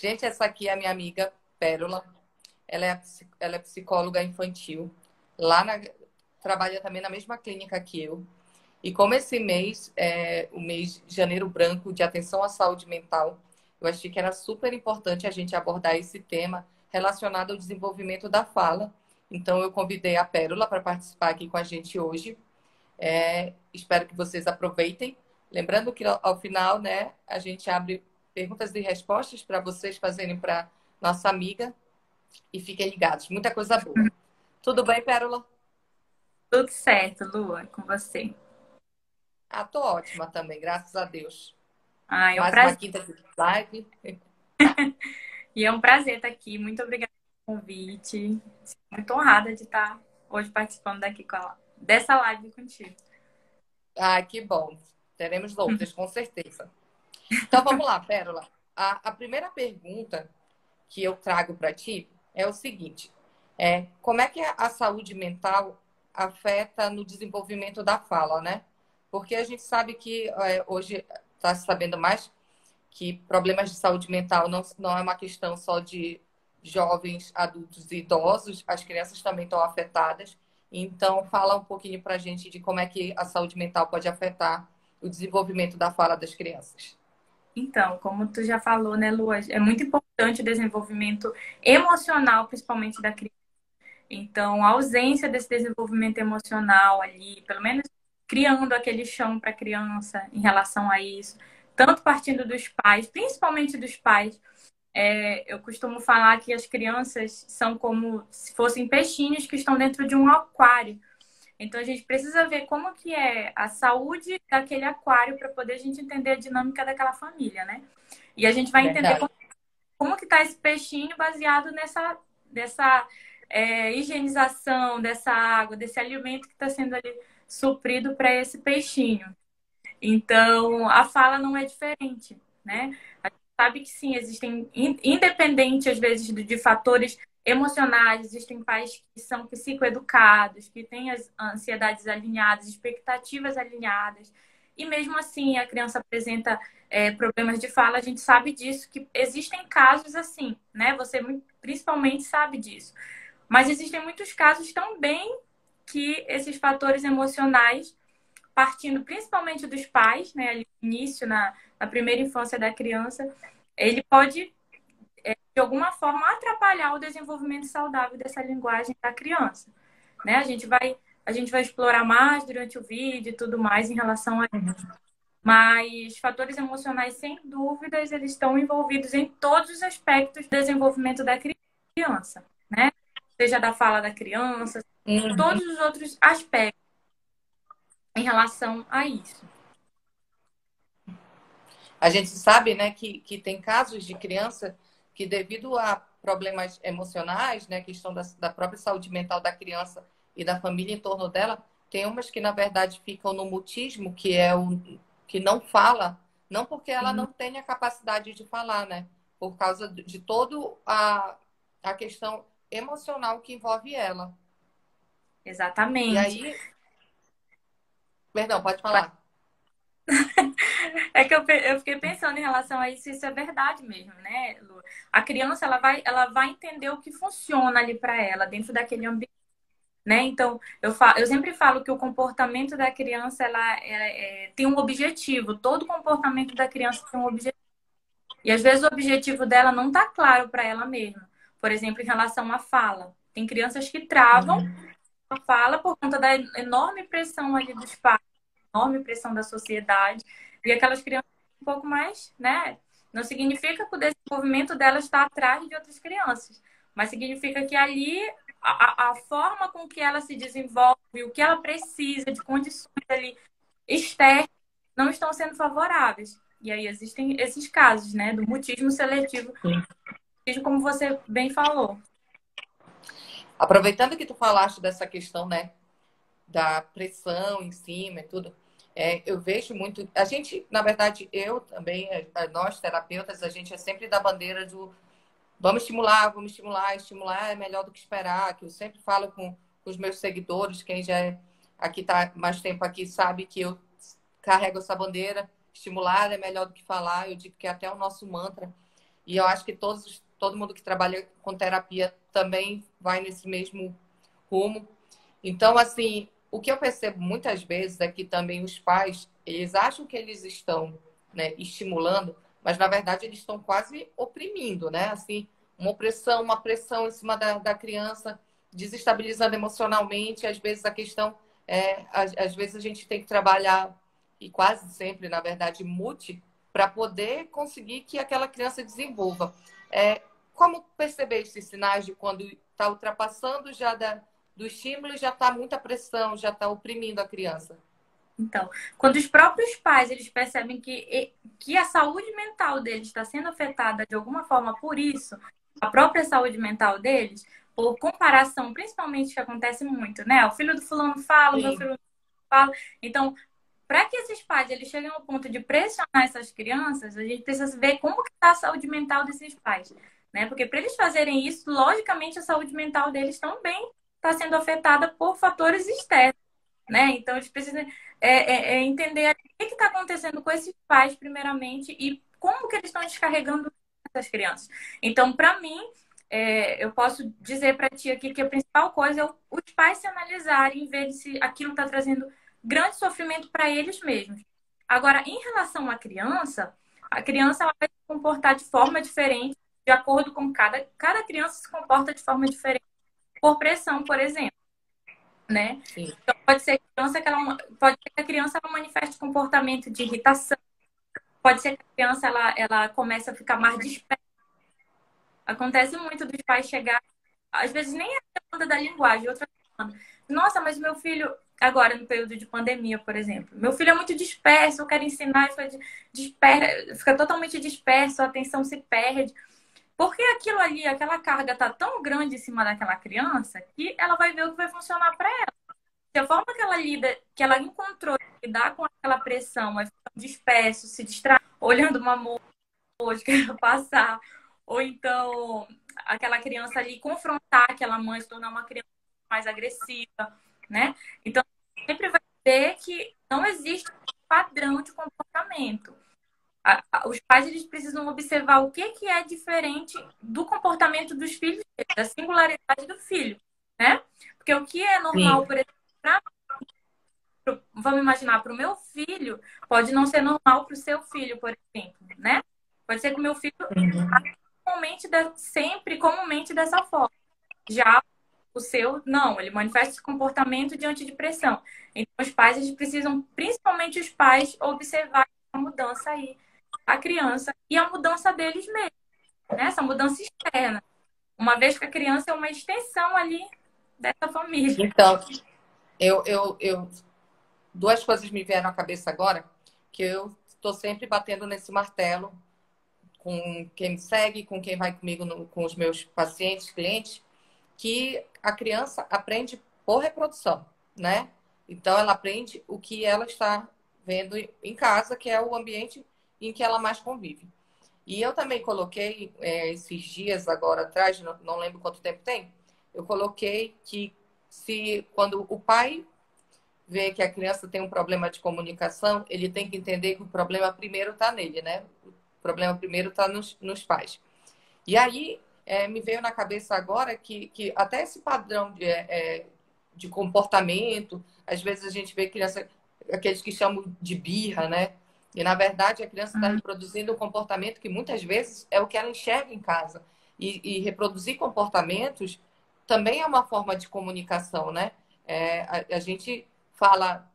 Gente, essa aqui é a minha amiga Pérola. Ela é psicóloga infantil. Lá na, Trabalha também na mesma clínica que eu. E como esse mês é o mês de Janeiro Branco de atenção à saúde mental, eu achei que era super importante a gente abordar esse tema relacionado ao desenvolvimento da fala. Então, eu convidei a Pérola para participar aqui com a gente hoje. Espero que vocês aproveitem. Lembrando que ao final, né, a gente abre perguntas e respostas para vocês fazerem para nossa amiga e fiquem ligados. Muita coisa boa. Tudo bem, Pérola? Tudo certo, Lua, com você. Ah, tô ótima também, graças a Deus. Ah, é um Mais uma prazer. quinta de live. E é um prazer estar aqui. Muito obrigada pelo convite. Muito honrada de estar hoje participando dessa live contigo. Ah, que bom. Teremos outras, com certeza. Então vamos lá, Pérola. A primeira pergunta que eu trago para ti é o seguinte: como é que a saúde mental afeta no desenvolvimento da fala, né? Porque a gente sabe que hoje está se sabendo mais que problemas de saúde mental não é uma questão só de jovens, adultos e idosos, as crianças também estão afetadas. Então, fala um pouquinho para a gente de como é que a saúde mental pode afetar o desenvolvimento da fala das crianças. Então, como tu já falou, né, Lua, é muito importante o desenvolvimento emocional, principalmente da criança. Então, a ausência desse desenvolvimento emocional ali, pelo menos criando aquele chão para a criança em relação a isso, tanto partindo dos pais, principalmente dos pais. Eu costumo falar que as crianças são como se fossem peixinhos que estão dentro de um aquário. Então a gente precisa ver como que é a saúde daquele aquário para poder a gente entender a dinâmica daquela família, né? E a gente vai entender Verdade. como que está esse peixinho baseado nessa higienização dessa água, desse alimento que está sendo ali suprido para esse peixinho. Então a fala não é diferente, né? Sabe que sim, existem, independente às vezes de fatores emocionais, existem pais que são psicoeducados, que têm as ansiedades alinhadas, expectativas alinhadas, e mesmo assim a criança apresenta problemas de fala, a gente sabe disso, que existem casos assim, né? Você principalmente sabe disso. Mas existem muitos casos também que esses fatores emocionais, partindo principalmente dos pais, né, ali no início, na primeira infância da criança, ele pode, de alguma forma, atrapalhar o desenvolvimento saudável dessa linguagem da criança. Né? A gente vai explorar mais durante o vídeo e tudo mais em relação a. Mas fatores emocionais, sem dúvidas, eles estão envolvidos em todos os aspectos do desenvolvimento da criança, né? Seja da fala da criança, Uhum. todos os outros aspectos em relação a isso. A gente sabe, né, que tem casos de criança que, devido a problemas emocionais, né, questão da própria saúde mental da criança e da família em torno dela, tem umas que, na verdade, ficam no mutismo, que é o que não fala, não porque ela não tenha capacidade de falar, né, por causa de todo a questão emocional que envolve ela. E Exatamente. aí, perdão, pode falar. É que eu fiquei pensando em relação a isso, isso é verdade mesmo, né, Lu? A criança, ela vai entender o que funciona ali para ela, dentro daquele ambiente, né? Então, eu sempre falo que o comportamento da criança, ela tem um objetivo, todo comportamento da criança tem um objetivo. E às vezes o objetivo dela não está claro para ela mesma. Por exemplo, em relação à fala. Tem crianças que travam a fala por conta da enorme pressão ali dos pais, enorme pressão da sociedade, e aquelas crianças um pouco mais, né? Não significa que o desenvolvimento delas está atrás de outras crianças, mas significa que ali a forma com que ela se desenvolve, o que ela precisa de condições ali externas, não estão sendo favoráveis. E aí existem esses casos, né, do mutismo seletivo, como você bem falou. Aproveitando que tu falaste dessa questão, né, da pressão em cima e tudo, eu vejo muito. A gente, na verdade, eu também, nós terapeutas, a gente é sempre da bandeira do vamos estimular, estimular é melhor do que esperar, que eu sempre falo com os meus seguidores, quem já aqui está mais tempo aqui sabe que eu carrego essa bandeira, estimular é melhor do que falar, eu digo que é até o nosso mantra. E eu acho que todo mundo que trabalha com terapia também vai nesse mesmo rumo. Então, assim, o que eu percebo muitas vezes é que também os pais, eles acham que eles estão, né, estimulando, mas na verdade eles estão quase oprimindo, né? Assim, uma pressão em cima da criança, desestabilizando emocionalmente. Às vezes a questão às vezes a gente tem que trabalhar, e quase sempre, na verdade, para poder conseguir que aquela criança desenvolva. Como perceber esses sinais de quando está ultrapassando do estímulo e já está muita pressão, já está oprimindo a criança? Então, quando os próprios pais eles percebem que a saúde mental deles está sendo afetada de alguma forma por isso, a própria saúde mental deles, por comparação, principalmente que acontece muito, né? O filho do fulano fala, o meu Sim, filho fala. Então, para que esses pais eles cheguem ao ponto de pressionar essas crianças, a gente precisa ver como que está a saúde mental desses pais, né? Porque para eles fazerem isso, logicamente a saúde mental deles também está sendo afetada por fatores externos, né? Então eles precisam entender o que está acontecendo com esses pais, primeiramente, e como que eles estão descarregando essas crianças. Então, para mim, eu posso dizer para ti aqui que a principal coisa é os pais se analisarem e ver se aquilo está trazendo grande sofrimento para eles mesmos. Agora, em relação à criança, a criança ela vai se comportar de forma diferente, de acordo com cada criança se comporta de forma diferente por pressão, por exemplo, né? sim. Então, pode ser que a criança ela manifeste comportamento de irritação, pode ser que a criança ela comece a ficar mais dispersa. Acontece muito dos pais chegar, às vezes nem é a demanda da linguagem, outra demanda. Nossa, mas meu filho, agora no período de pandemia, por exemplo, meu filho é muito disperso, eu quero ensinar, fica totalmente disperso, a atenção se perde. Porque aquilo ali, aquela carga tá tão grande em cima daquela criança que ela vai ver o que vai funcionar para ela. Se a forma que ela lida, que ela encontrou de lidar com aquela pressão, é ficar disperso, se distrair, olhando uma mosca passar, ou então aquela criança ali confrontar aquela mãe, se tornar uma criança mais agressiva, né? Então, sempre vai ter que não existe um padrão de comportamento. Os pais eles precisam observar o que é diferente do comportamento dos filhos, da singularidade do filho, né? Porque o que é normal, Sim. por exemplo, vamos imaginar, para o meu filho, pode não ser normal para o seu filho, por exemplo, né? Pode ser que o meu filho Uhum. sempre comumente dessa forma. Já o seu, não, ele manifesta esse comportamento diante de pressão. Então, os pais, eles precisam, principalmente os pais, observar a mudança aí, a criança, e a mudança deles mesmos, né? Essa mudança externa. Uma vez que a criança é uma extensão ali dessa família. Então, eu duas coisas me vieram à cabeça agora, que eu estou sempre batendo nesse martelo com quem me segue, com quem vai comigo, com os meus pacientes, clientes, que a criança aprende por reprodução, né? Então, ela aprende o que ela está vendo em casa, que é o ambiente em que ela mais convive. E eu também coloquei, esses dias agora atrás, não lembro quanto tempo tem, eu coloquei que se quando o pai vê que a criança tem um problema de comunicação, ele tem que entender que o problema primeiro está nele, né? O problema primeiro está nos pais. E aí, me veio na cabeça agora que até esse padrão de comportamento, às vezes a gente vê criança, aqueles que chamam de birra, né? E, na verdade, a criança está reproduzindo um comportamento que muitas vezes é o que ela enxerga em casa. E reproduzir comportamentos também é uma forma de comunicação, né? A gente fala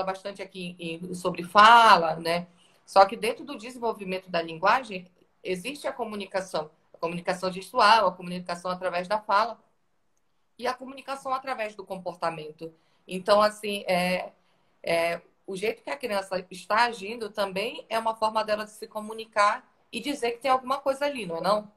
bastante aqui sobre fala, né? Só que dentro do desenvolvimento da linguagem existe a comunicação gestual, a comunicação através da fala e a comunicação através do comportamento. Então, assim, o jeito que a criança está agindo também é uma forma dela de se comunicar e dizer que tem alguma coisa ali, não é não?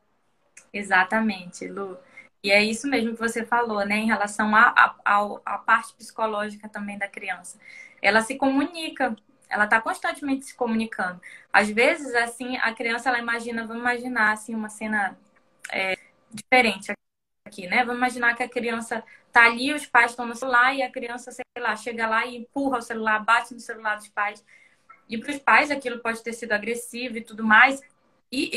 Exatamente, Lu. E é isso mesmo que você falou, né, em relação à parte psicológica também da criança. Ela se comunica, ela está constantemente se comunicando. Às vezes, assim, a criança, ela imagina, vamos imaginar, assim, uma cena diferente aqui, né? Vamos imaginar que a criança tá ali, os pais estão no celular e a criança, sei lá, chega lá e empurra o celular, bate no celular dos pais. E para os pais aquilo pode ter sido agressivo e tudo mais.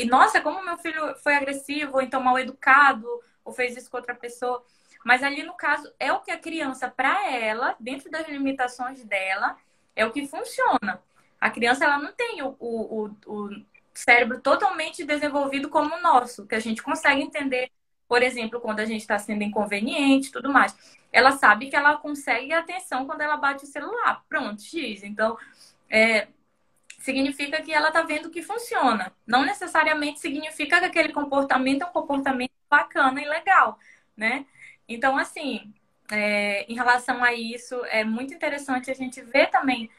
Nossa, como meu filho foi agressivo, ou então mal educado, ou fez isso com outra pessoa. Mas ali, no caso, é o que a criança, para ela, dentro das limitações dela, é o que funciona. A criança, ela não tem o cérebro totalmente desenvolvido como o nosso, que a gente consegue entender, por exemplo, quando a gente está sendo inconveniente e tudo mais. Ela sabe que ela consegue atenção quando ela bate o celular. Pronto, X. Então, é, significa que ela está vendo que funciona. Não necessariamente significa que aquele comportamento é um comportamento bacana e legal, né? Então, assim, em relação a isso, é muito interessante a gente ver também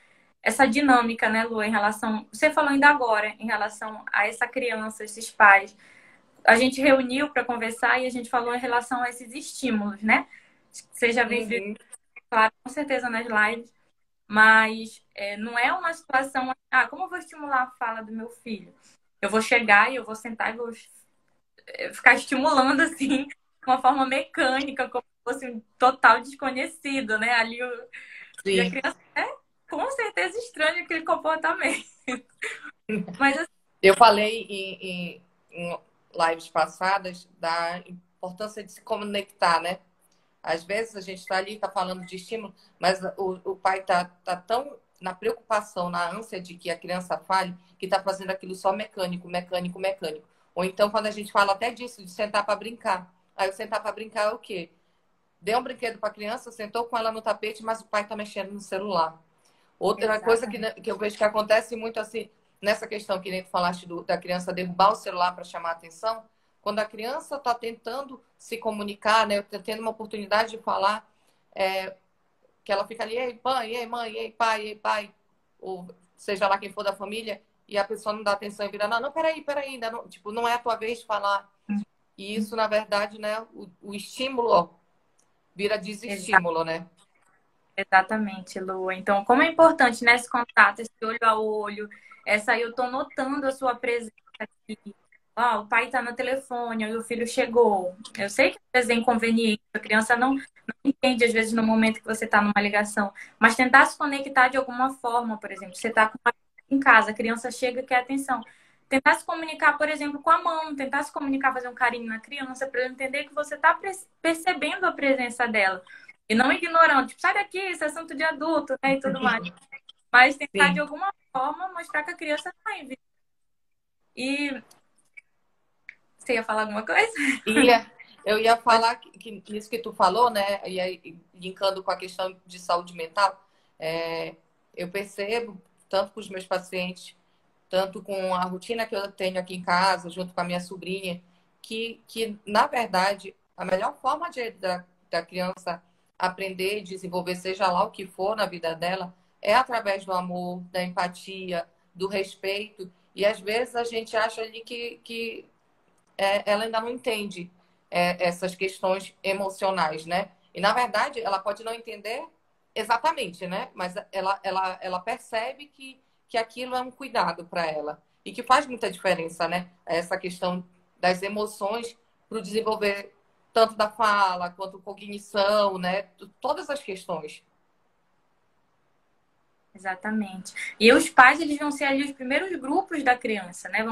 essa dinâmica, né, Lu, em relação. Você falou ainda agora, em relação a essa criança, esses pais. A gente reuniu para conversar e a gente falou em relação a esses estímulos, né? Você já viu, Uhum. claro, com certeza nas lives. Mas não é uma situação. Ah, como eu vou estimular a fala do meu filho? Eu vou chegar e eu vou sentar e vou ficar estimulando assim, de uma forma mecânica, como se fosse um total desconhecido, né? Ali e a Sim. criança é com certeza estranha aquele comportamento. Mas assim, Eu falei em lives passadas da importância de se conectar, né? Às vezes a gente está ali, está falando de estímulo, mas o pai tá tão na preocupação, na ânsia de que a criança fale, que está fazendo aquilo só mecânico, mecânico, mecânico. Ou então, quando a gente fala até disso, de sentar para brincar. Aí o sentar para brincar é o quê? Deu um brinquedo para a criança, sentou com ela no tapete, mas o pai está mexendo no celular. Outra coisa exatamente, que eu vejo que acontece muito assim, nessa questão que nem tu falaste da criança derrubar o celular para chamar a atenção, quando a criança está tentando se comunicar, né, tendo uma oportunidade de falar, é, que ela fica ali, ei, mãe, ei, mãe, ei, pai, ou seja lá quem for da família, e a pessoa não dá atenção e vira, não, não, peraí, ainda não, tipo, não é a tua vez de falar. E isso, na verdade, né, o estímulo ó, vira desestímulo, né? exatamente, Lu. Então, como é importante, né, esse contato, esse olho a olho, essa aí eu tô notando a sua presença aqui. Ah, o pai tá no telefone, aí o filho chegou. Eu sei que às vezes é inconveniente, a criança não entende, às vezes, no momento que você tá numa ligação, mas tentar se conectar de alguma forma, por exemplo, você tá com uma em casa, a criança chega e quer atenção. Tentar se comunicar, por exemplo, com a mão, tentar se comunicar, fazer um carinho na criança, para ela entender que você está percebendo a presença dela. E não ignorando, tipo, sai daqui, esse é assunto de adulto, né, e tudo mais. Mas tentar, de Sim. alguma forma, mostrar que a criança está em vida. E você ia falar alguma coisa? E eu ia Pode. falar que isso que tu falou, né? E aí, linkando com a questão de saúde mental, eu percebo, tanto com os meus pacientes, tanto com a rotina que eu tenho aqui em casa, junto com a minha sobrinha, que na verdade, a melhor forma da criança aprender e desenvolver, seja lá o que for na vida dela, é através do amor, da empatia, do respeito. E às vezes a gente acha ali que ela ainda não entende essas questões emocionais, né? E na verdade ela pode não entender exatamente, né? Mas ela percebe que aquilo é um cuidado para ela e que faz muita diferença, né? Essa questão das emoções para o desenvolver tanto da fala quanto cognição, né? Todas as questões. Exatamente. E os pais, eles vão ser ali os primeiros grupos da criança, né?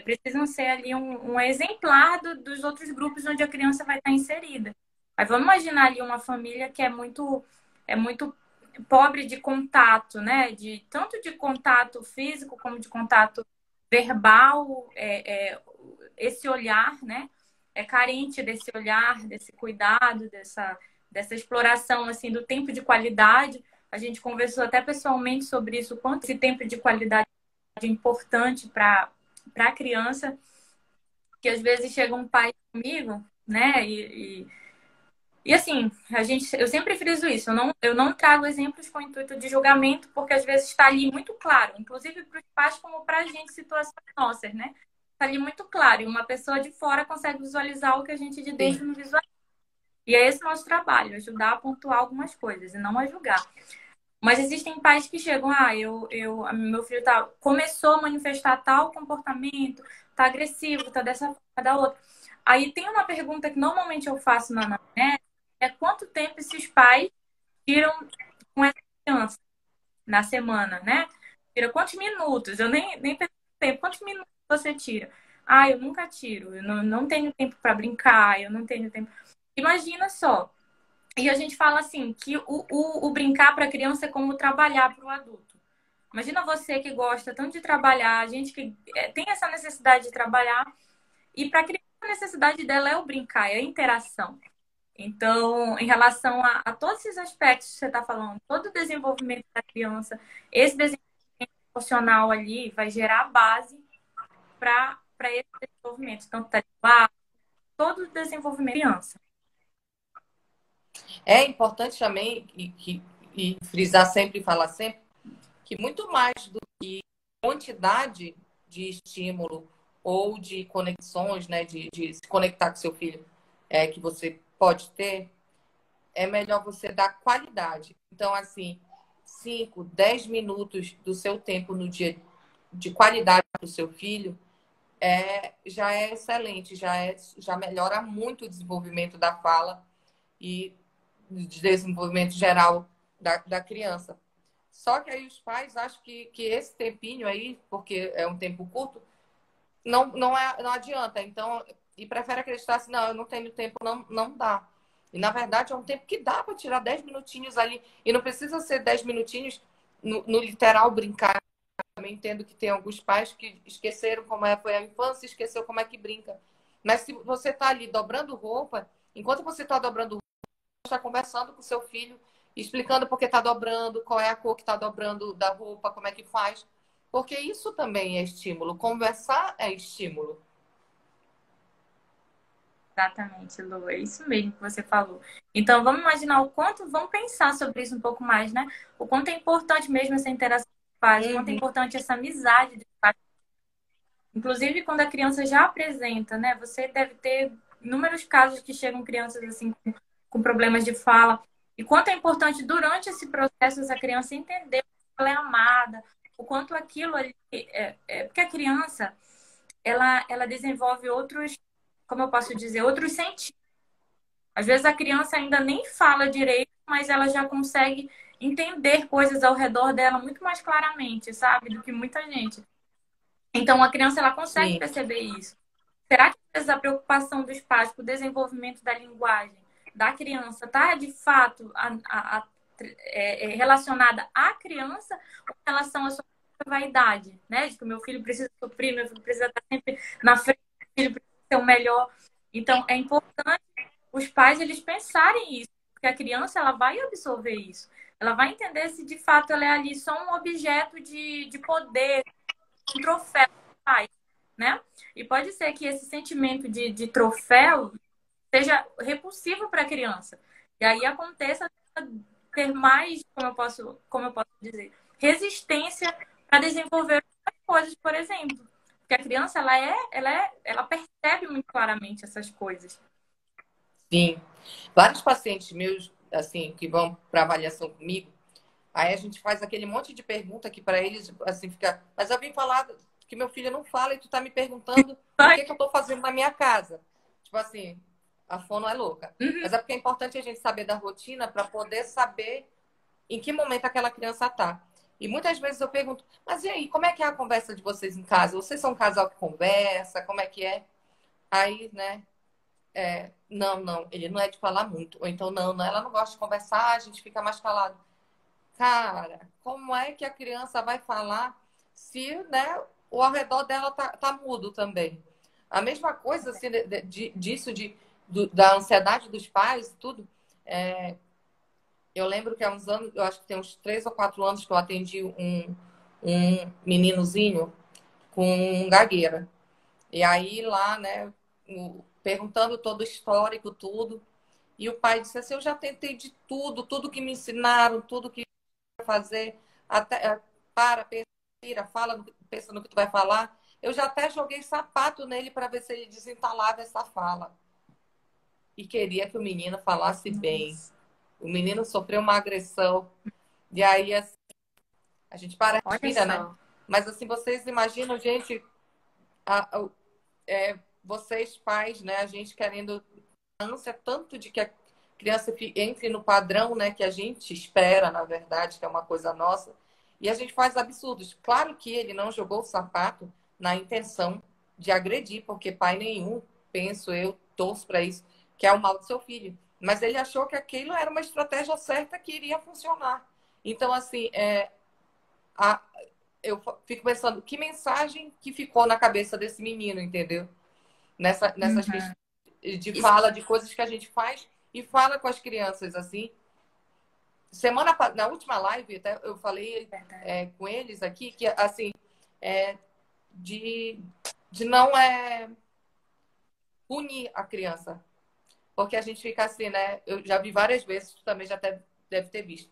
Precisam ser ali um exemplar dos outros grupos onde a criança vai estar inserida. Aí vamos imaginar ali uma família que é muito pobre de contato, né? Tanto de contato físico como de contato verbal, esse olhar, né? É carente desse olhar, desse cuidado, dessa exploração assim do tempo de qualidade. A gente conversou até pessoalmente sobre isso, o quanto esse tempo de qualidade é importante para a criança, que às vezes chega um pai comigo, né? E assim, eu sempre friso isso, eu não trago exemplos com o intuito de julgamento, porque às vezes está ali muito claro, inclusive para os pais como para a gente, situações nossas, né? Está ali muito claro, e uma pessoa de fora consegue visualizar o que a gente de Sim, dentro não visualiza. E é esse o nosso trabalho, ajudar a pontuar algumas coisas e não a julgar. Mas existem pais que chegam, meu filho começou a manifestar tal comportamento, tá agressivo, tá dessa forma, da outra. Aí tem uma pergunta que normalmente eu faço na anamnese, é quanto tempo esses pais tiram com essa criança na semana, né? Tira quantos minutos? Eu nem pergunto tempo, quantos minutos você tira? Ah, eu nunca tiro, eu não tenho tempo para brincar, eu não tenho tempo. Imagina só. E a gente fala assim, que o brincar para a criança é como trabalhar para o adulto. Imagina você que gosta tanto de trabalhar, a gente que tem essa necessidade de trabalhar, e para a criança a necessidade dela é o brincar, é a interação. Então, em relação a todos esses aspectos que você está falando, todo o desenvolvimento da criança, esse desenvolvimento emocional ali vai gerar a base para esse desenvolvimento. Então, todo o desenvolvimento da criança. É importante também e frisar sempre e falar sempre que muito mais do que quantidade de estímulo ou de conexões, né, de se conectar com seu filho, que você pode ter, é melhor você dar qualidade. Então, assim, 5, 10 minutos do seu tempo no dia de qualidade para o seu filho já é excelente, já melhora muito o desenvolvimento da fala e de desenvolvimento geral da criança. Só que aí os pais acham que esse tempinho aí, porque é um tempo curto, não adianta. Então, e prefere acreditar assim, não, eu não tenho tempo, não dá. E na verdade é um tempo que dá para tirar 10 minutinhos ali. E não precisa ser 10 minutinhos no literal brincar. Também entendo que tem alguns pais que esqueceram como foi a infância, esqueceu como é que brinca. Mas se você está ali dobrando roupa, enquanto você está dobrando roupa, está conversando com seu filho, explicando por que está dobrando, qual é a cor que está dobrando da roupa, como é que faz. Porque isso também é estímulo. Conversar é estímulo. Exatamente, Lu. É isso mesmo que você falou. Então, vamos imaginar o quanto, vamos pensar sobre isso um pouco mais, né? O quanto é importante mesmo essa interação dos pais, o quanto é importante essa amizade dos pais. Inclusive, quando a criança já apresenta, né? Você deve ter inúmeros casos que chegam crianças assim com problemas de fala. E quanto é importante durante esse processo essa criança entender que ela é amada, o quanto aquilo ali porque a criança ela desenvolve outros, como eu posso dizer, outros sentidos. Às vezes a criança ainda nem fala direito, mas ela já consegue entender coisas ao redor dela muito mais claramente, sabe? Do que muita gente. Então a criança ela consegue Sim. perceber isso. Será que às vezes a preocupação dos pais com o desenvolvimento da linguagem da criança está de fato relacionada à criança ou em relação à sua vaidade, né? De que o meu filho precisa suprir, meu filho precisa estar sempre na frente, meu filho precisa ser o melhor. Então é importante os pais eles pensarem isso, porque a criança ela vai absorver isso. Ela vai entender se de fato ela é ali só um objeto de poder, um troféu do pai, né? E pode ser que esse sentimento de troféu seja repulsivo para a criança. E aí aconteça ter mais, como eu posso dizer, resistência para desenvolver outras coisas, por exemplo. Porque a criança ela percebe muito claramente essas coisas. Sim. Vários pacientes meus, assim, que vão para avaliação comigo, aí a gente faz aquele monte de pergunta que para eles, assim, fica. Mas eu vim falar que meu filho não fala e tu tá me perguntando o que eu tô fazendo na minha casa. Tipo assim, a fono é louca. Uhum. Mas é porque é importante a gente saber da rotina para poder saber em que momento aquela criança tá. E muitas vezes eu pergunto, mas e aí, como é que é a conversa de vocês em casa? Vocês são um casal que conversa? Como é que é? Aí, né? Não, ele não é de falar muito. Ou então, não, ela não gosta de conversar, a gente fica mais calado. Cara, como é que a criança vai falar se, né, o ao redor dela tá mudo também? A mesma coisa, assim, disso, da ansiedade dos pais, tudo. Eu lembro que há uns anos, eu acho que tem uns 3 ou 4 anos que eu atendi um meninozinho com gagueira. E aí lá, né, perguntando todo o histórico, tudo. E o pai disse assim, eu já tentei de tudo que me ensinaram, tudo que eu fazer, até pensa, tira, fala, pensa no que tu vai falar. Eu já até joguei sapato nele para ver se ele desentalava essa fala. E queria que o menino falasse bem. O menino sofreu uma agressão. E aí, assim, a gente para, Olha respira, né? só. Mas assim, vocês imaginam, gente, vocês pais, né? A gente querendo a ânsia tanto de que a criança entre no padrão, né? Que a gente espera, na verdade, que é uma coisa nossa. E a gente faz absurdos. Claro que ele não jogou o sapato, na intenção de agredir, porque pai nenhum, penso eu, torço para isso, que é o mal do seu filho. Mas ele achou que aquilo era uma estratégia certa que iria funcionar. Então, assim, a, eu fico pensando, que mensagem que ficou na cabeça desse menino, entendeu? Nessas Uhum. questões de fala, de coisas que a gente faz e fala com as crianças, assim. Na última live, até eu falei com eles aqui, que, assim, é, de, de não punir a criança. Porque a gente fica assim, né? Eu já vi várias vezes, tu também já deve ter visto.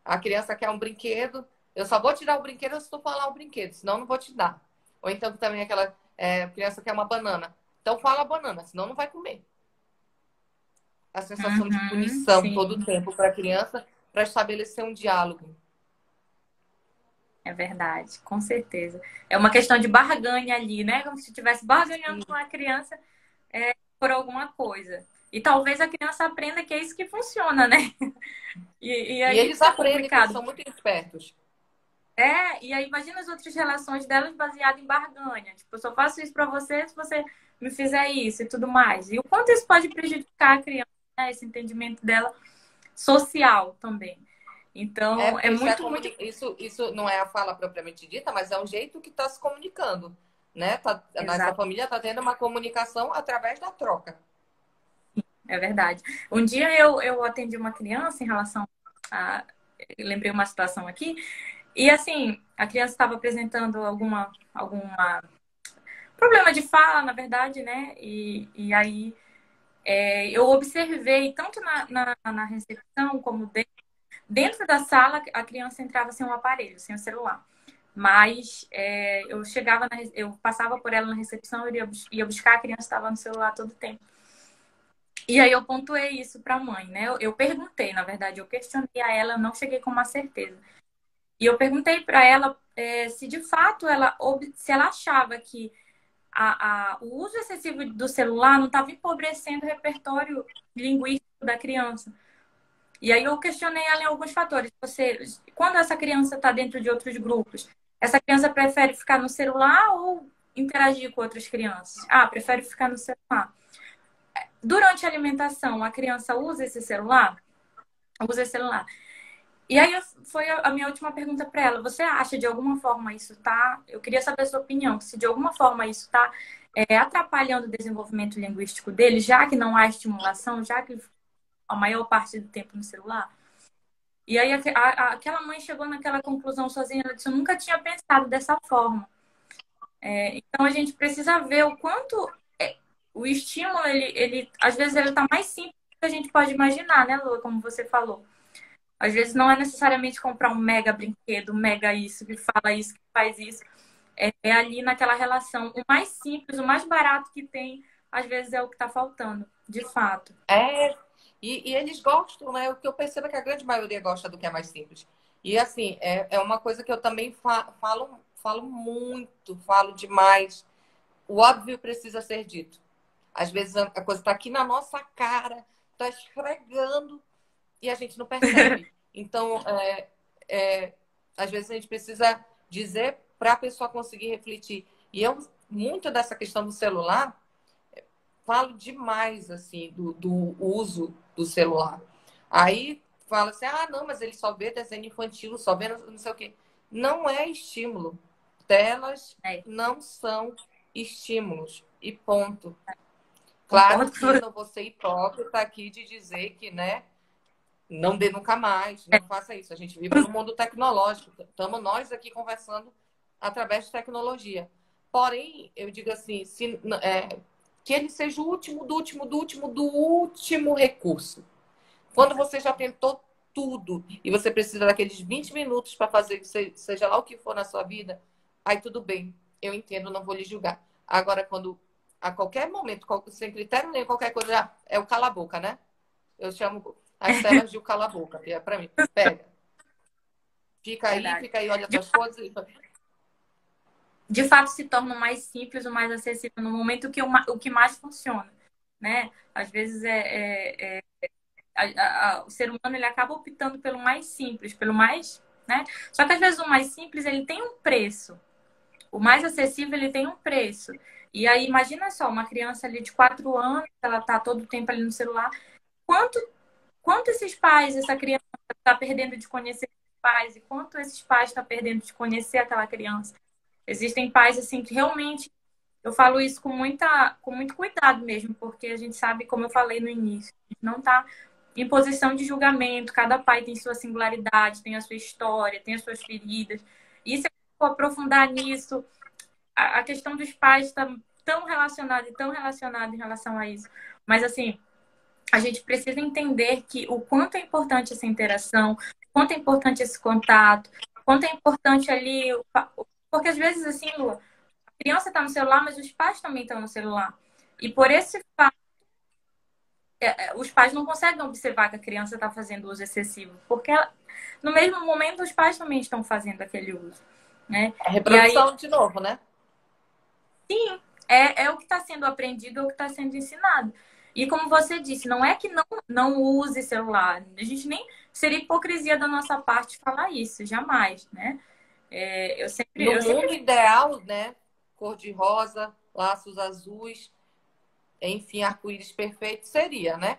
A criança quer um brinquedo, eu só vou te dar o brinquedo se tu falar o brinquedo, senão não vou te dar. Ou então também aquela criança quer uma banana. Então fala a banana, senão não vai comer. A sensação de Uhum, punição todo o sim, tempo para a criança para estabelecer um diálogo. é verdade, com certeza. É uma questão de barganha ali, né? Como se estivesse barganhando com a criança por alguma coisa. E talvez a criança aprenda que é isso que funciona, né? E E aí eles fica aprendem que eles complicado. são muito espertos. E aí imagina as outras relações delas baseadas em barganha. Tipo, eu só faço isso pra você se você me fizer isso e tudo mais. E o quanto isso pode prejudicar a criança, né? Esse entendimento dela social também. Então, é Porque muito, muito. isso não é a fala propriamente dita, mas é um jeito que está se comunicando. Né? Nessa Exato, família está tendo uma comunicação através da troca. é verdade. Um dia eu atendi uma criança em relação a. Eu lembrei uma situação aqui. E assim, a criança estava apresentando alguma problema de fala, na verdade, né? E aí eu observei, tanto na recepção como dentro da sala, a criança entrava sem um aparelho, sem o celular. Mas eu chegava, eu passava por ela na recepção, eu ia buscar, a criança estava no celular todo o tempo. E aí eu pontuei isso para a mãe, né? Eu perguntei, na verdade, eu questionei a ela, eu não cheguei com uma certeza. E eu perguntei para ela se de fato se ela achava que o uso excessivo do celular não estava empobrecendo o repertório linguístico da criança. E aí eu questionei ela em alguns fatores. Quando essa criança está dentro de outros grupos, essa criança prefere ficar no celular ou interagir com outras crianças? Ah, prefere ficar no celular. Durante a alimentação, a criança usa esse celular? Usa esse celular. E aí foi a minha última pergunta para ela. Você acha de alguma forma isso tá? Eu queria saber a sua opinião. Se de alguma forma isso tá atrapalhando o desenvolvimento linguístico dele, já que não há estimulação, já que a maior parte do tempo no celular. E aí aquela mãe chegou naquela conclusão sozinha. Ela disse: eu nunca tinha pensado dessa forma. Então a gente precisa ver o quanto o estímulo ele às vezes ele tá mais simples do que a gente pode imaginar, né, Lu? Como você falou. Às vezes não é necessariamente comprar um mega brinquedo, um mega isso, que fala isso, que faz isso. É ali naquela relação. O mais simples, o mais barato que tem, às vezes é o que está faltando, de fato. É, e eles gostam, né? O que eu percebo é que a grande maioria gosta do que é mais simples. E assim, é uma coisa que eu também falo muito, falo demais. O óbvio precisa ser dito. Às vezes a coisa está aqui na nossa cara, está esfregando e a gente não percebe. Então, às vezes a gente precisa dizer para a pessoa conseguir refletir. E eu, muito dessa questão do celular, falo demais assim do uso do celular. Aí fala assim, ah, não, mas ele só vê desenho infantil, só vê não sei o quê. Não é estímulo. Telas É, não são estímulos. E ponto. Claro concordo com que você. não vou ser hipócrita aqui de dizer que, né, não dê nunca mais, não faça isso. A gente vive no mundo tecnológico. Estamos nós aqui conversando através de tecnologia. Porém, eu digo assim, que ele seja o último, do último, do último, do último recurso. Quando você já tentou tudo e você precisa daqueles 20 minutos para fazer, seja lá o que for na sua vida, aí tudo bem, eu entendo, não vou lhe julgar. Agora, quando a qualquer momento, sem critério nenhum, qualquer coisa, é o cala-boca, né? Eu chamo as telas de o cala-boca, que é para mim. Pega. Verdade. Fica aí, olha De, tuas coisas. de fato, se torna o mais simples, o mais acessível no momento que o que mais funciona, né? Às vezes o ser humano ele acaba optando pelo mais simples, pelo mais, né? Só que às vezes o mais simples ele tem um preço. o mais acessível, ele tem um preço. E aí, imagina só, uma criança ali de 4 anos, ela tá todo o tempo ali no celular. Quanto, quanto esses pais, essa criança está perdendo de conhecer os pais? E quanto esses pais estão perdendo de conhecer aquela criança? Existem pais, assim, que realmente... Eu falo isso com muito cuidado mesmo, porque a gente sabe, como eu falei no início, a gente não está em posição de julgamento. Cada pai tem sua singularidade, tem a sua história, tem as suas feridas. E se eu for aprofundar nisso, a questão dos pais está tão relacionada em relação a isso. Mas, assim, a gente precisa entender que o quanto é importante essa interação, o quanto é importante esse contato, o quanto é importante ali... Porque, às vezes, assim, Lu, a criança está no celular, mas os pais também estão no celular. E por esse fato, os pais não conseguem observar que a criança está fazendo uso excessivo, porque no mesmo momento os pais também estão fazendo aquele uso, né? A E aí, reprodução de novo, né? sim, é o que está sendo aprendido, é o que está sendo ensinado. E como você disse, não é que não use celular. A gente nem... Seria hipocrisia da nossa parte falar isso, jamais, né? No Eu sempre... mundo ideal, né? Cor de rosa, laços azuis, enfim, arco-íris perfeito seria, né?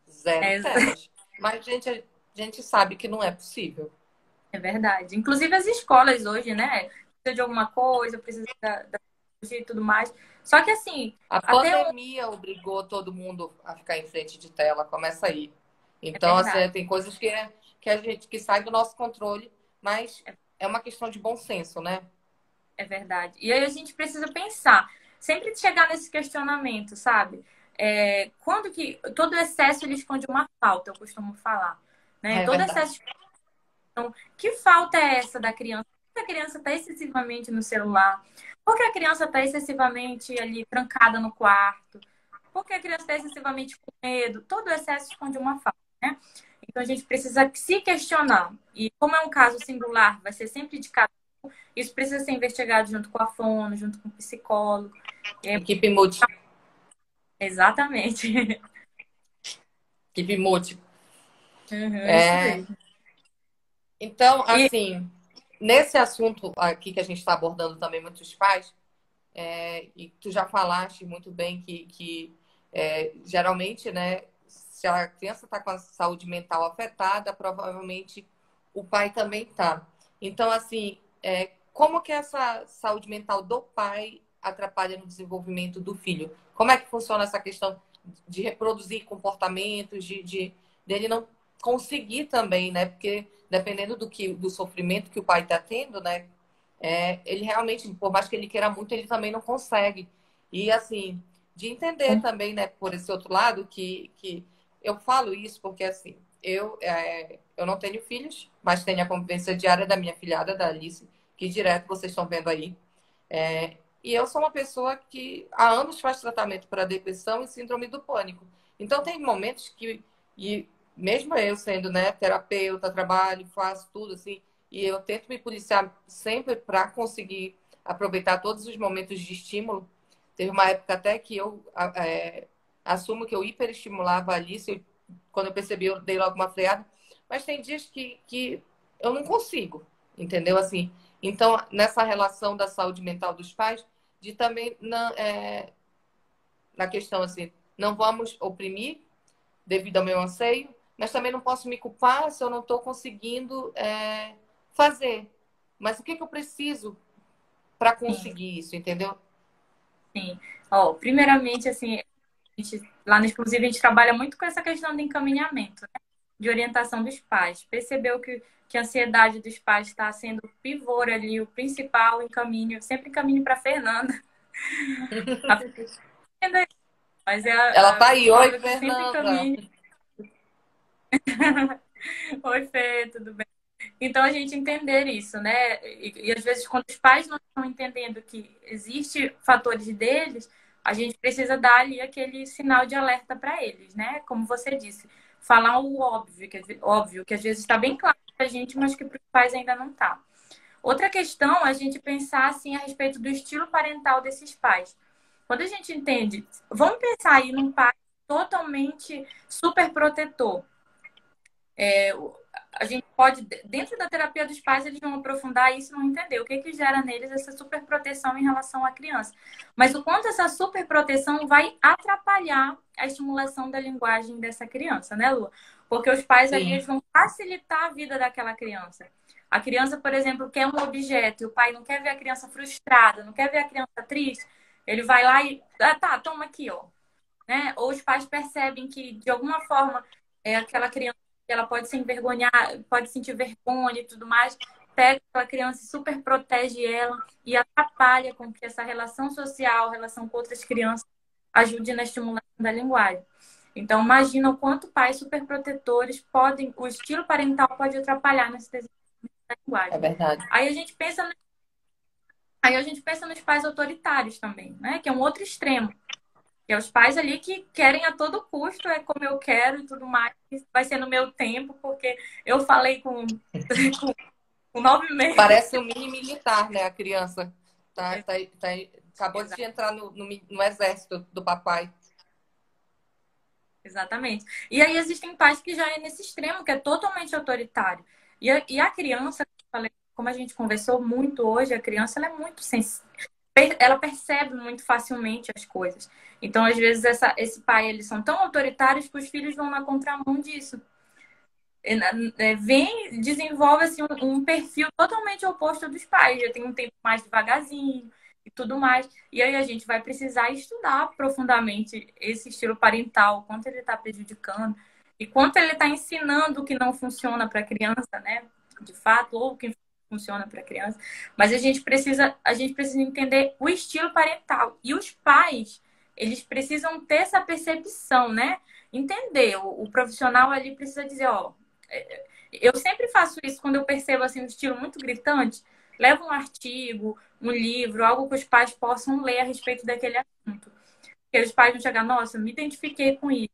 Zero É, telas. Mas a gente sabe que não é possível. é verdade. Inclusive as escolas hoje, né? Precisa de alguma coisa, precisa da tecnologia e tudo mais. Só que assim, A até pandemia obrigou todo mundo a ficar em frente de tela, começa aí. é Então, assim, verdade. tem coisas que a gente que sai do nosso controle, mas é uma questão de bom senso, né? É verdade. E aí a gente precisa pensar, sempre chegar nesse questionamento, sabe? Quando que todo excesso ele esconde uma falta, eu costumo falar, né? É Todo verdade. excesso, então, que falta é essa da criança? Por que a criança está excessivamente no celular? Por que a criança está excessivamente ali trancada no quarto? Por que a criança está excessivamente com medo? Todo excesso esconde uma falta, né? Então a gente precisa se questionar. E como é um caso singular, vai ser sempre de cada... Isso precisa ser investigado junto com a fono, junto com o psicólogo. Equipe multi. Exatamente. Equipe multi. Uhum, isso É, mesmo. então, E assim, nesse assunto aqui que a gente está abordando também muitos pais, e tu já falaste muito bem que geralmente, né, se a criança está com a saúde mental afetada, provavelmente o pai também está. Então, assim, como que essa saúde mental do pai atrapalha no desenvolvimento do filho? Como é que funciona essa questão de reproduzir comportamentos, dele não conseguir também, né? Porque dependendo do sofrimento que o pai está tendo, né? Ele realmente, por mais que ele queira muito, ele também não consegue. E assim, de entender também, né, por esse outro lado, que eu falo isso porque assim, eu não tenho filhos, mas tenho a convivência diária da minha filhada, da Alice, que direto vocês estão vendo aí. E eu sou uma pessoa que há anos faz tratamento para depressão e síndrome do pânico. Então tem momentos e mesmo eu sendo, né, terapeuta, trabalho, faço tudo assim, e eu tento me policiar sempre para conseguir aproveitar todos os momentos de estímulo. Teve uma época até que eu assumo que eu hiperestimulava a Alice. Quando eu percebi, eu dei logo uma freada. Mas tem dias que eu não consigo, entendeu? Assim, então, nessa relação da saúde mental dos pais, de também na questão assim, não vamos oprimir devido ao meu anseio, mas também não posso me culpar se eu não estou conseguindo fazer. Mas o que eu preciso para sim, conseguir isso, entendeu? sim. Ó, primeiramente, assim, lá no Exclusivo a gente trabalha muito com essa questão de encaminhamento, né? De orientação dos pais. Percebeu que a ansiedade dos pais está sendo o pivô ali, o principal encaminho, sempre encaminho para Fernanda. A Fernanda, mas é Ela a tá aí, oi, psicóloga que sempre Fernanda. encaminha. Oi, Fê, tudo bem? Então, a gente entender isso, né? E às vezes, quando os pais não estão entendendo que existe fatores deles, a gente precisa dar ali aquele sinal de alerta para eles, né? Como você disse, falar o óbvio, óbvio, que às vezes está bem claro para a gente, mas que para os pais ainda não está. Outra questão é a gente pensar assim a respeito do estilo parental desses pais. Quando a gente entende, vamos pensar aí num pai totalmente super protetor. A gente pode, dentro da terapia dos pais, eles vão aprofundar isso e vão entender o que que gera neles essa superproteção em relação à criança. Mas o quanto essa superproteção vai atrapalhar a estimulação da linguagem dessa criança, né, Lu? Porque os pais ali Sim, eles vão facilitar a vida daquela criança. A criança, por exemplo, quer um objeto e o pai não quer ver a criança frustrada, não quer ver a criança triste, ele vai lá e, tá, toma aqui, ó. Né? Ou os pais percebem que, de alguma forma, aquela criança ela pode se envergonhar, pode sentir vergonha e tudo mais, pega aquela criança e super protege ela e atrapalha com que essa relação social, relação com outras crianças, ajude na estimulação da linguagem. Então, imagina o quanto pais superprotetores podem, o estilo parental pode atrapalhar nesse desenvolvimento da é linguagem. verdade. Aí a gente pensa, aí a gente pensa nos pais autoritários também, né? Que é um outro extremo. Que é os pais ali que querem a todo custo, é como eu quero e tudo mais, vai ser no meu tempo, porque eu falei com 9 meses. Parece um mini militar, né? A criança tá, acabou de entrar no exército do papai. Exatamente. E aí existem pais que já é nesse extremo, que é totalmente autoritário. E a criança, como a gente conversou muito hoje, a criança ela é muito sensível. Ela percebe muito facilmente as coisas. Então, às vezes, esse pai, eles são tão autoritários que os filhos vão na contramão disso. Vem, desenvolve assim, um perfil totalmente oposto dos pais. Já tem um tempo mais devagarzinho e tudo mais. E aí a gente vai precisar estudar profundamente esse estilo parental, quanto ele está prejudicando e quanto ele está ensinando o que não funciona para a criança, né? De fato, ou o que funciona para a criança. Mas a gente precisa entender o estilo parental. E os pais, eles precisam ter essa percepção, né? Entender. O profissional ali precisa dizer, ó, eu sempre faço isso quando eu percebo assim um estilo muito gritante. Levo um artigo, um livro, algo que os pais possam ler a respeito daquele assunto. Porque os pais vão chegar, nossa, me identifiquei com isso.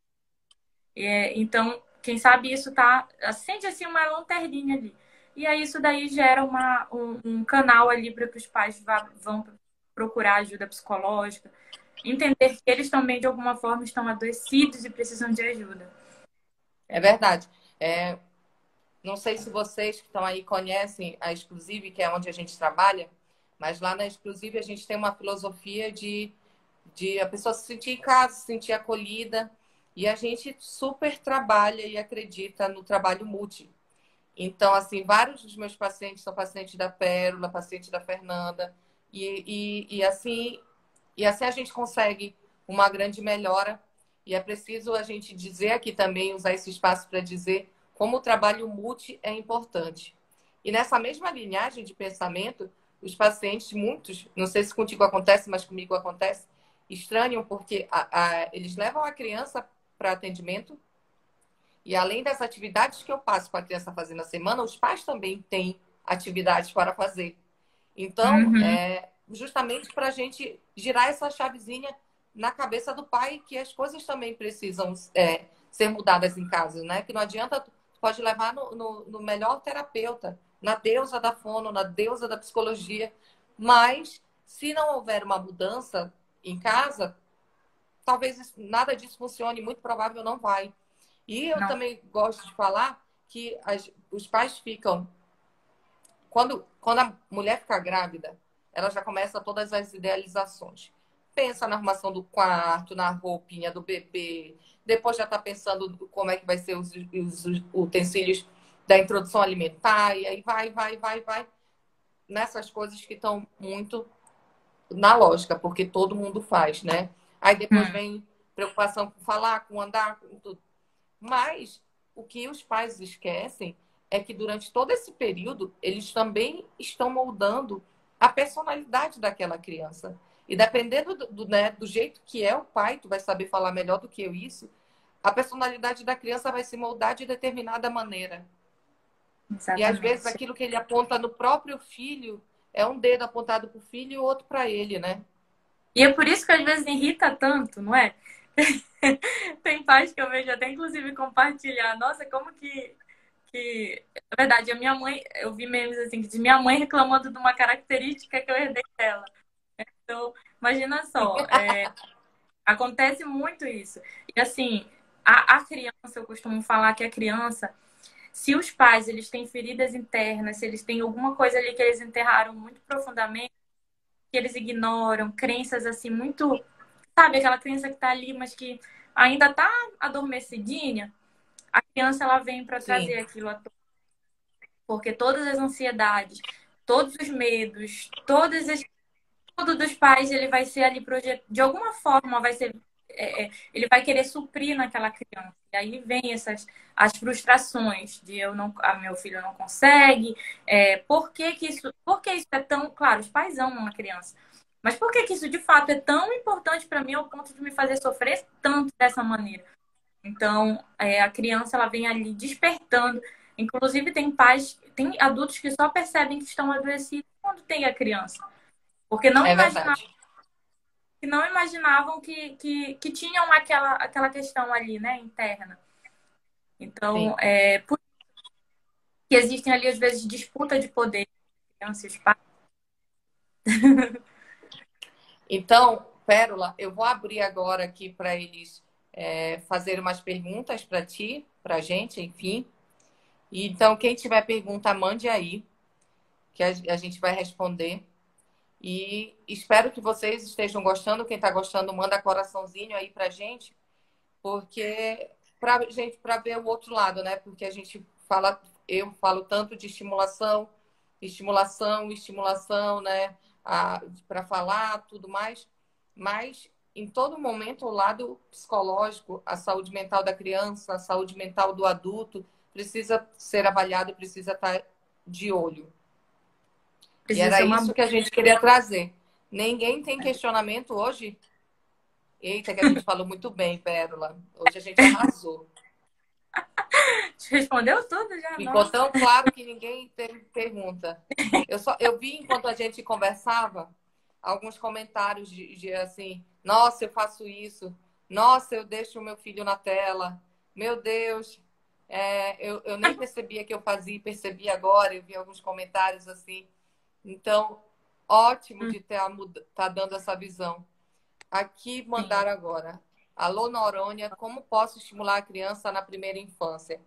Então, quem sabe isso tá. Acende assim uma lanterninha ali. E aí isso daí gera um canal ali para que os pais vão procurar ajuda psicológica. Entender que eles também, de alguma forma, estão adoecidos e precisam de ajuda. É verdade. Não sei se vocês que estão aí conhecem a Exclusive, que é onde a gente trabalha, mas lá na Exclusive a gente tem uma filosofia de a pessoa se sentir em casa, se sentir acolhida. E a gente super trabalha e acredita no trabalho multi. Então, assim, vários dos meus pacientes são pacientes da Pérola, pacientes da Fernanda. E assim a gente consegue uma grande melhora. E é preciso a gente dizer aqui também, usar esse espaço para dizer como o trabalho multi é importante. E nessa mesma linhagem de pensamento, os pacientes, muitos, não sei se contigo acontece, mas comigo acontece, estranham porque eles levam a criança para atendimento e além das atividades que eu passo com a criança fazer na semana, os pais também têm atividades para fazer. Então, Uhum. justamente para a gente girar essa chavezinha na cabeça do pai, que as coisas também precisam ser mudadas em casa, né? Que não adianta, pode levar no melhor terapeuta, na deusa da fono, na deusa da psicologia, mas se não houver uma mudança em casa, talvez nada disso funcione, muito provável não vai. E eu Não. também gosto de falar que os pais ficam. Quando a mulher fica grávida, ela já começa todas as idealizações. Pensa na arrumação do quarto, na roupinha do bebê, depois já está pensando como é que vai ser os utensílios da introdução alimentar, e aí vai, nessas coisas que estão muito na lógica, porque todo mundo faz, né? Aí depois Hum. vem preocupação com falar, com andar, com tudo. Mas o que os pais esquecem é que durante todo esse período eles também estão moldando a personalidade daquela criança. E dependendo né, do jeito que é o pai, tu vai saber falar melhor do que eu isso, a personalidade da criança vai se moldar de determinada maneira. E às vezes Exatamente. aquilo que ele aponta no próprio filho é um dedo apontado para o filho e o outro para ele, né? E é por isso que às vezes irrita tanto, não é? Tem pais que eu vejo até inclusive compartilhar. Nossa, como que... Na verdade, a minha mãe, eu vi memes assim, de minha mãe reclamando de uma característica que eu herdei dela. Então, imagina só, acontece muito isso. E assim, a criança, eu costumo falar que a criança, Se os pais, eles têm feridas internas, se eles têm alguma coisa ali que eles enterraram muito profundamente, que eles ignoram, crenças assim muito, sabe, aquela crença que tá ali, mas que ainda tá adormecidinha, a criança ela vem para trazer Sim, aquilo à tona. Porque todas as ansiedades, todos os medos, todas as tudo dos pais, ele vai ser ali de alguma forma vai ser ele vai querer suprir naquela criança. E aí vem as frustrações de eu não, meu filho não consegue. Por que isso é tão, claro, os pais amam a criança. Mas por que isso de fato é tão importante para mim ao ponto de me fazer sofrer tanto dessa maneira? Então, a criança ela vem ali despertando. Inclusive tem pais, tem adultos que só percebem que estão adoecidos quando tem a criança. Porque é verdade. não imaginavam que tinham aquela questão ali, né, interna. Então, Sim. por que existem ali, às vezes, disputa de poder entre crianças e os pais. Então, Pérola, eu vou abrir agora aqui para eles fazerem umas perguntas para ti, para a gente, enfim. E, então, quem tiver pergunta, mande aí, que a gente vai responder. E espero que vocês estejam gostando. Quem está gostando, manda coraçãozinho aí para a gente, porque para ver o outro lado, né? Porque a gente fala, eu falo tanto de estimulação, estimulação, estimulação, né? Para falar, tudo mais, mas em todo momento o lado psicológico, a saúde mental da criança, a saúde mental do adulto precisa ser avaliado, precisa estar de olho. E Precisa era ser uma isso boa. que a gente queria trazer. Ninguém tem questionamento hoje? Eita, que a gente falou muito bem, Pérola. Hoje a gente arrasou. Respondeu tudo já? Ficou Nossa. tão claro que ninguém teve pergunta. Eu vi enquanto a gente conversava alguns comentários de assim, nossa, eu faço isso, nossa, eu deixo o meu filho na tela, meu Deus, eu nem percebia que eu fazia, percebi agora, eu vi alguns comentários assim. Então, ótimo de tá dando essa visão. Aqui Sim. mandaram agora. Alô, Noronha, como posso estimular a criança na primeira infância?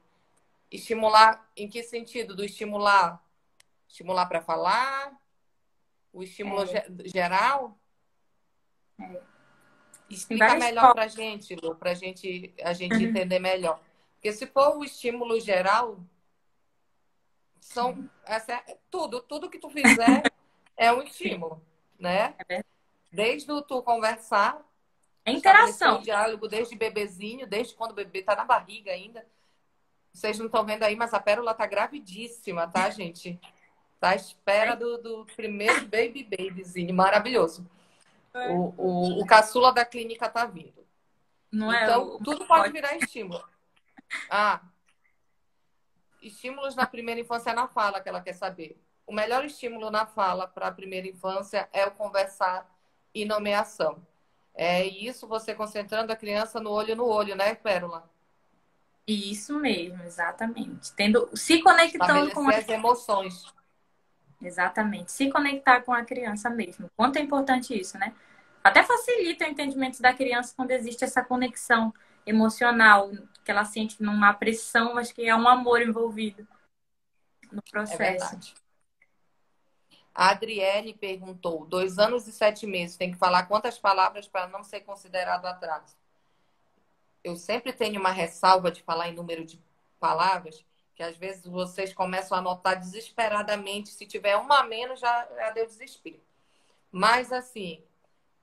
Estimular em que sentido? Do estimular? Estimular para falar? O estímulo É, geral? existem Explica várias melhor formas. para a gente, Lu, para a gente entender melhor. Porque se for o estímulo geral, Sim. tudo que tu fizer é um Sim, estímulo, né? é verdade. Desde o tu conversar, É estabelecer o interação. diálogo desde bebezinho, desde quando o bebê tá na barriga ainda. Vocês não estão vendo aí, mas a Pérola tá gravidíssima, tá, gente? Tá à espera Né? do primeiro babyzinho maravilhoso. É. O caçula da clínica tá vindo. Não é Então, o tudo pode mascote. virar estímulo. Ah, estímulos na primeira infância é na fala que ela quer saber. O melhor estímulo na fala para a primeira infância é o conversar e nomeação. É isso você concentrando a criança no olho, né, Pérola? Isso mesmo, exatamente. Se conectando com Estabelecer as emoções. exatamente, se conectar com a criança mesmo. Quanto é importante isso, né? Até facilita o entendimento da criança quando existe essa conexão emocional, que ela sente que não há pressão, mas que é um amor envolvido no É processo. verdade. A Adriele perguntou: 2 anos e 7 meses, tem que falar quantas palavras para não ser considerado atraso? Eu sempre tenho uma ressalva de falar em número de palavras, que às vezes vocês começam a anotar desesperadamente. Se tiver uma a menos, já deu desespero. Mas, assim,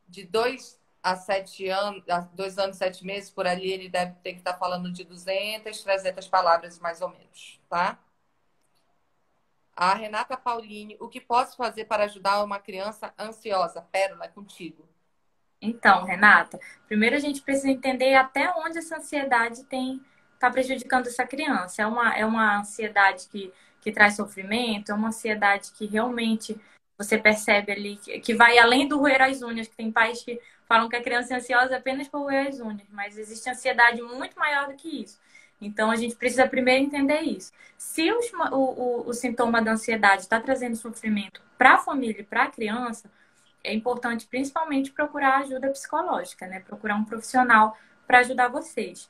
de 2 a 7 anos, 2 anos e 7 meses, por ali, ele deve ter que estar falando de 200, 300 palavras, mais ou menos, tá? A Renata Paulini, o que posso fazer para ajudar uma criança ansiosa? Pérola, é contigo. Então, Renata, primeiro a gente precisa entender até onde essa ansiedade está prejudicando essa criança. É uma ansiedade que traz sofrimento, é uma ansiedade que realmente você percebe ali que vai além do roer as unhas, que tem pais que falam que a criança é ansiosa apenas por roer as unhas, mas existe ansiedade muito maior do que isso. Então, a gente precisa primeiro entender isso. Se o sintoma da ansiedade está trazendo sofrimento para a família e para a criança, é importante principalmente procurar ajuda psicológica, né? Procurar um profissional para ajudar vocês.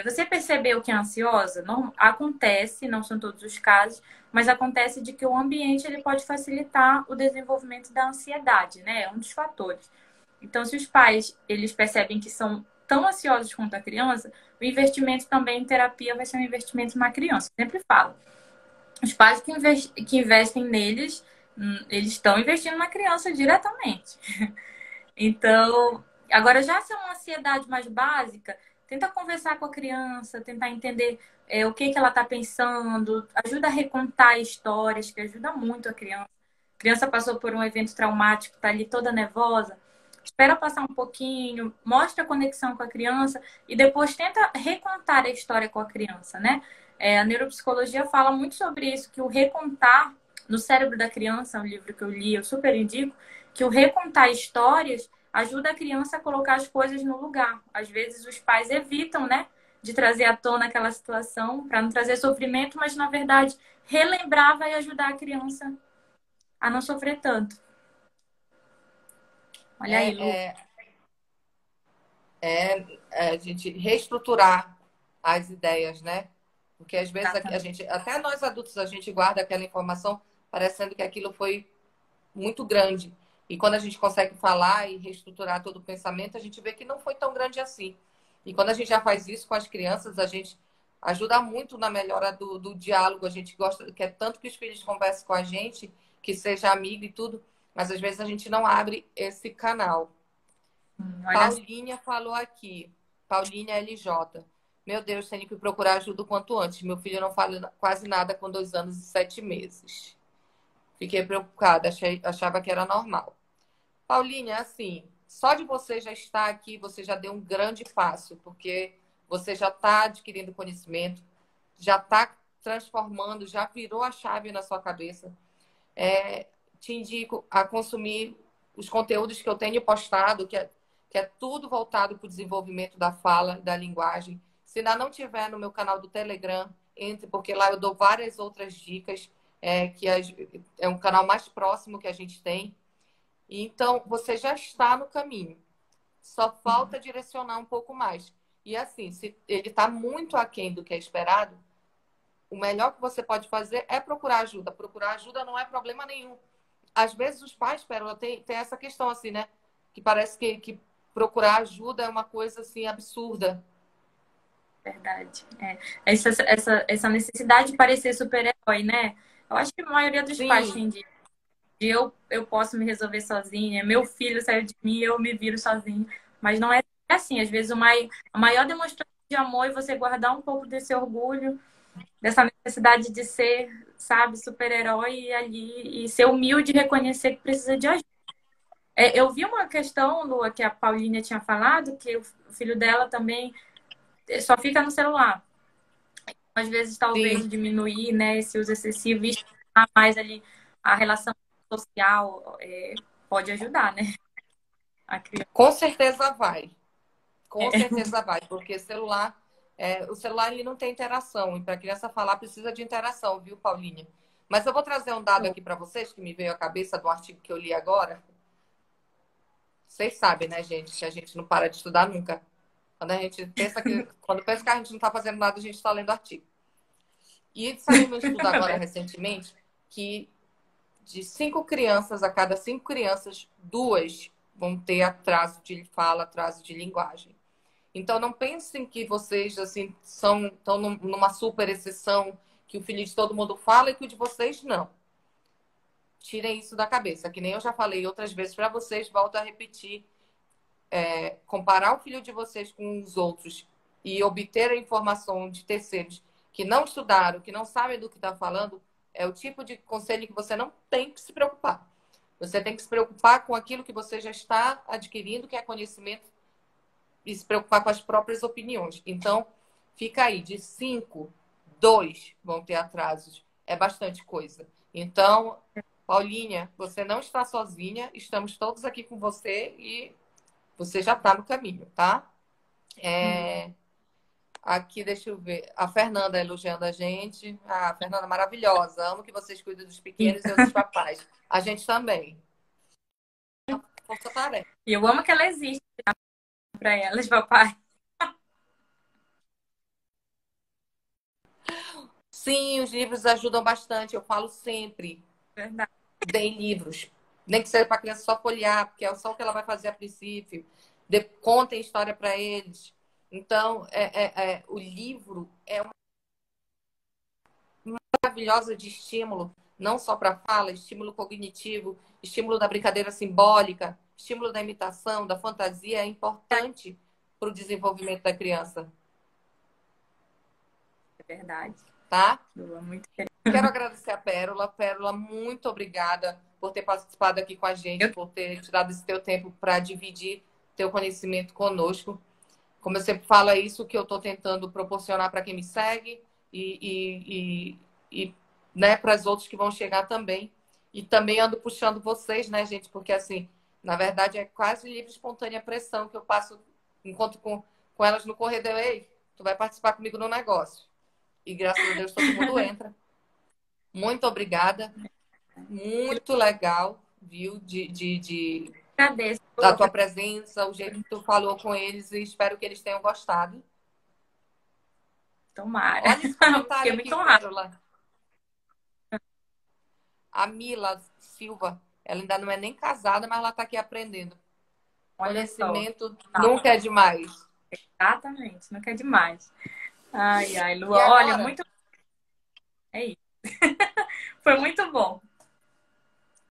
Você percebeu que é ansiosa? Não, acontece, não são todos os casos, mas acontece de que o ambiente ele pode facilitar o desenvolvimento da ansiedade, né? É um dos fatores. Então, se os pais eles percebem que são tão ansiosos quanto a criança, o investimento também em terapia vai ser um investimento na criança. Eu sempre falo. Os pais que investem neles, eles estão investindo na criança diretamente. Então, agora já se é uma ansiedade mais básica, tenta conversar com a criança, tentar entender o que que ela está pensando, ajuda a recontar histórias, que ajuda muito a criança. A criança passou por um evento traumático, está ali toda nervosa. Espera passar um pouquinho, mostra a conexão com a criança e depois tenta recontar a história com a criança, né? A neuropsicologia fala muito sobre isso, que o recontar no cérebro da criança, é um livro que eu li, eu super indico, que o recontar histórias ajuda a criança a colocar as coisas no lugar. Às vezes os pais evitam, né, de trazer à tona aquela situação para não trazer sofrimento, mas na verdade relembrar vai ajudar a criança a não sofrer tanto. Olha aí, Lu. É, a gente reestruturar as ideias, né? Porque às vezes a Exatamente. gente, até nós adultos, a gente guarda aquela informação parecendo que aquilo foi muito grande. E quando a gente consegue falar e reestruturar todo o pensamento, a gente vê que não foi tão grande assim. E quando a gente já faz isso com as crianças, a gente ajuda muito na melhora do diálogo. A gente gosta, quer tanto que os filhos conversem com a gente, que seja amigo e tudo, mas às vezes a gente não abre esse canal. Olha, Paulinha falou aqui. Paulinha LJ. Meu Deus, tenho que procurar ajuda o quanto antes. Meu filho não fala quase nada com 2 anos e 7 meses. Fiquei preocupada, achava que era normal. Paulinha, assim, só de você já estar aqui, você já deu um grande passo, porque você já está adquirindo conhecimento, já está transformando, já virou a chave na sua cabeça. Te indico a consumir os conteúdos que eu tenho postado, que é tudo voltado para o desenvolvimento da fala, da linguagem. Se ainda não tiver no meu canal do Telegram, entre, porque lá eu dou várias outras dicas, é um canal mais próximo que a gente tem. Então, você já está no caminho. Só falta direcionar um pouco mais. E assim, se ele está muito aquém do que é esperado, o melhor que você pode fazer é procurar ajuda. Procurar ajuda não é problema nenhum. Às vezes os pais, Pérola, tem essa questão assim, né? Que parece que procurar ajuda é uma coisa assim absurda. verdade. Essa necessidade de parecer super-herói, né? Eu acho que a maioria dos pais Sim, tem de eu posso me resolver sozinha, meu filho saiu de mim, eu me viro sozinho. Mas não é assim. Às vezes a maior demonstração de amor é você guardar um pouco desse orgulho, dessa necessidade de ser, sabe, super-herói ali e ser humilde e reconhecer que precisa de ajuda. Eu vi uma questão, Lua, que a Paulinha tinha falado, que o filho dela também só fica no celular. Às vezes, talvez sim. diminuir, né, esse uso excessivo e estimular mais ali a relação social pode ajudar, né? A criança. Com certeza vai. Com É, certeza vai, porque o celular ele não tem interação. E para a criança falar, precisa de interação, viu, Paulinha? Mas eu vou trazer um dado aqui para vocês, que me veio à cabeça do artigo que eu li agora. Vocês sabem, né, gente, que a gente não para de estudar nunca. Quando pensa que a gente não está fazendo nada, a gente está lendo artigo. E saiu um estudo agora recentemente que de 5 crianças, a cada 5 crianças, 2 vão ter atraso de fala, atraso de linguagem. Então não pensem que vocês assim estão numa super exceção, que o filho de todo mundo fala e que o de vocês não. Tirem isso da cabeça, que nem eu já falei outras vezes para vocês, volto a repetir. Comparar o filho de vocês com os outros e obter a informação de terceiros que não estudaram, que não sabem do que está falando, é o tipo de conselho que você não tem que se preocupar. Você tem que se preocupar com aquilo que você já está adquirindo, que é conhecimento, e se preocupar com as próprias opiniões. Então, fica aí, de 5, 2 vão ter atrasos. É bastante coisa. Então, Paulinha, você não está sozinha, estamos todos aqui com você e você já está no caminho, tá? Aqui, deixa eu ver. A Fernanda elogiando a gente. Ah, a Fernanda maravilhosa. Amo que vocês cuidem dos sim. pequenos e dos papais. A gente também. Força-tarefa. E eu amo que ela existe para elas, papai. Sim, os livros ajudam bastante. Eu falo sempre. Verdade. Deem livros. Nem que seja para a criança só folhear, porque é só o que ela vai fazer a princípio. Contem história para eles. Então, o livro é uma maravilhosa de estímulo, não só para fala, estímulo cognitivo, estímulo da brincadeira simbólica, estímulo da imitação, da fantasia, é importante para o desenvolvimento da criança. É verdade. Tá? Muito Quero agradecer a Pérola. Pérola, muito obrigada por ter participado aqui com a gente, por ter tirado esse teu tempo para dividir teu conhecimento conosco. Como eu sempre falo, é isso que eu estou tentando proporcionar para quem me segue e né, para os outros que vão chegar também. E também ando puxando vocês, né, gente? Porque, assim, na verdade, é quase livre espontânea pressão que eu passo, encontro com elas no corredor. Ei, tu vai participar comigo no negócio. E graças a Deus todo mundo entra. Muito obrigada. Muito legal, viu? Agradeço. Da tua presença, o jeito que tu falou com eles e espero que eles tenham gostado. Tomara. Olha esse comentário aqui, Muito honrado. Pérola. A Mila Silva, ela ainda não é nem casada, mas ela está aqui aprendendo. Olha só. Conhecimento nunca é demais. Exatamente, nunca é demais. Ai, Lu, E agora? olha, muito. É isso. Foi muito bom.